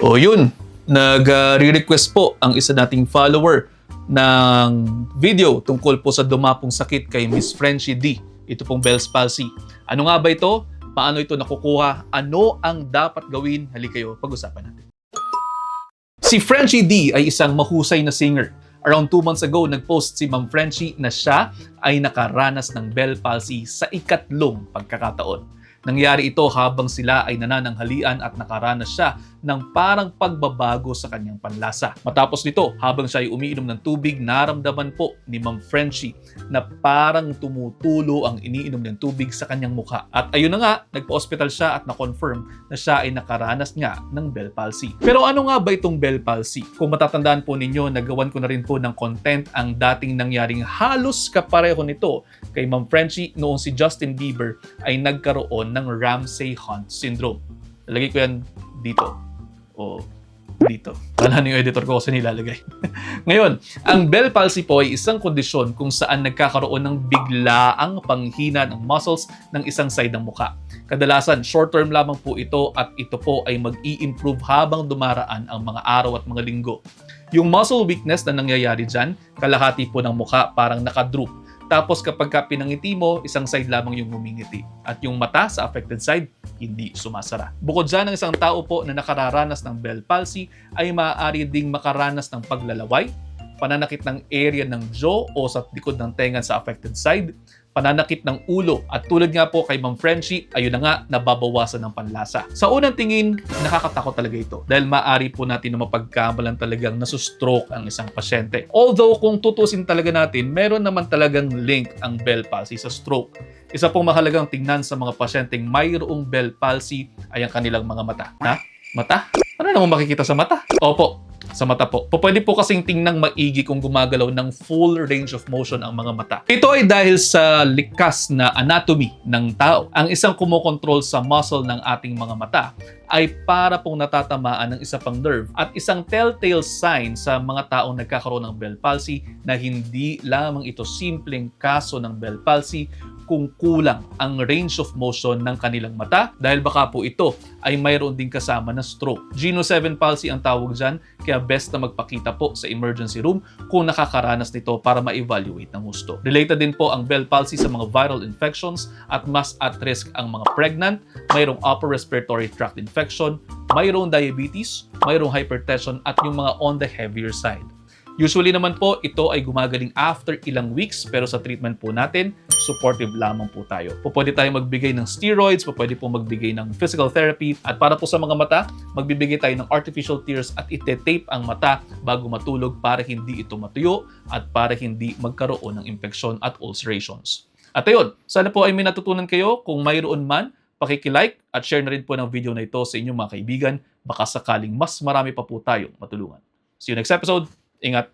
O yun, nag-re-request po ang isa nating follower ng video tungkol po sa dumapong sakit kay Miss Frenchie D. Ito pong Bell's palsy. Ano nga ba ito? Paano ito nakukuha? Ano ang dapat gawin? Halika kayo, pag-usapan natin. Si Frenchie D ay isang mahusay na singer. Around 2 months ago, nag-post si Ma'am Frenchie na siya ay nakaranas ng Bell palsy sa ikatlong pagkakataon. Nangyari ito habang sila ay nanananghalian at nakaranas siya ng parang pagbabago sa kanyang panlasa. Matapos nito, habang siya ay umiinom ng tubig, naramdaman po ni Ma'am Frenchie na parang tumutulo ang iniinom ng tubig sa kanyang mukha. At ayun na nga, nagpa-hospital siya at na-confirm na siya ay nakaranas nga ng Bell palsy. Pero ano nga ba itong Bell palsy? Kung matatandaan po ninyo, nagawan ko na rin po ng content ang dating nangyaring halos kapareho nito kay Ma'am Frenchie noong si Justin Bieber ay nagkaroon ng Ramsay-Hunt syndrome. Nalagay ko yan dito. O dito. Wala na yung editor ko kasi nilalagay. Ngayon, ang Bell palsy po ay isang kondisyon kung saan nagkakaroon ng biglaang panghina ng muscles ng isang side ng mukha. Kadalasan, short-term lamang po ito at ito po ay mag-i-improve habang dumaraan ang mga araw at mga linggo. Yung muscle weakness na nangyayari dyan, kalahati po ng mukha parang nakadroop. Tapos kapag pinangiti mo, isang side lamang yung humingiti. At yung mata sa affected side, hindi sumasara. Bukod dyan, ang isang tao po na nakararanas ng Bell palsy ay maaari ding makaranas ng paglalaway, pananakit ng area ng jaw o sa likod ng tenga sa affected side, pananakit ng ulo at tulad nga po kay Ma'am Frenchie, ayun na nga, nababawasan ng panlasa. Sa unang tingin, nakakatakot talaga ito dahil maaari po natin na mapagkamalan talagang nasustroke ang isang pasyente. Although kung tutusin talaga natin, meron naman talagang link ang Bell palsy sa stroke. Isa pong mahalagang tingnan sa mga pasyenteng mayroong Bell palsy ay ang kanilang mga mata. Ha? Mata? Ano naman makikita sa mata? Opo, sa mata po. Pwede po kasing tingnan maigi kung gumagalaw ng full range of motion ang mga mata. Ito ay dahil sa likas na anatomy ng tao. Ang isang kumokontrol sa muscle ng ating mga mata ay para pong natatamaan ng isa pang nerve at isang telltale sign sa mga taong nagkakaroon ng Bell palsy na hindi lamang ito simpleng kaso ng Bell palsy kung kulang ang range of motion ng kanilang mata dahil baka po ito ay mayroon din kasama na stroke. Geno 7 palsy ang tawag dyan, kaya best na magpakita po sa emergency room kung nakakaranas nito para ma-evaluate ng husto. Related din po ang Bell palsy sa mga viral infections at mas at risk ang mga pregnant, mayroong upper respiratory tract infection, mayroong diabetes, mayroong hypertension at yung mga on the heavier side. Usually naman po, ito ay gumagaling after ilang weeks pero sa treatment po natin, supportive lamang po tayo. Pwede tayo magbigay ng steroids, pwede po magbigay ng physical therapy at para po sa mga mata, magbibigay tayo ng artificial tears at ite-tape ang mata bago matulog para hindi ito matuyo at para hindi magkaroon ng infeksyon at ulcerations. At ayun, sana po ay may natutunan kayo. Kung mayroon man, pakikilike at share na rin po ng video na ito sa inyong mga kaibigan. Baka sakaling mas marami pa po tayong matulungan. See you next episode. Ingat!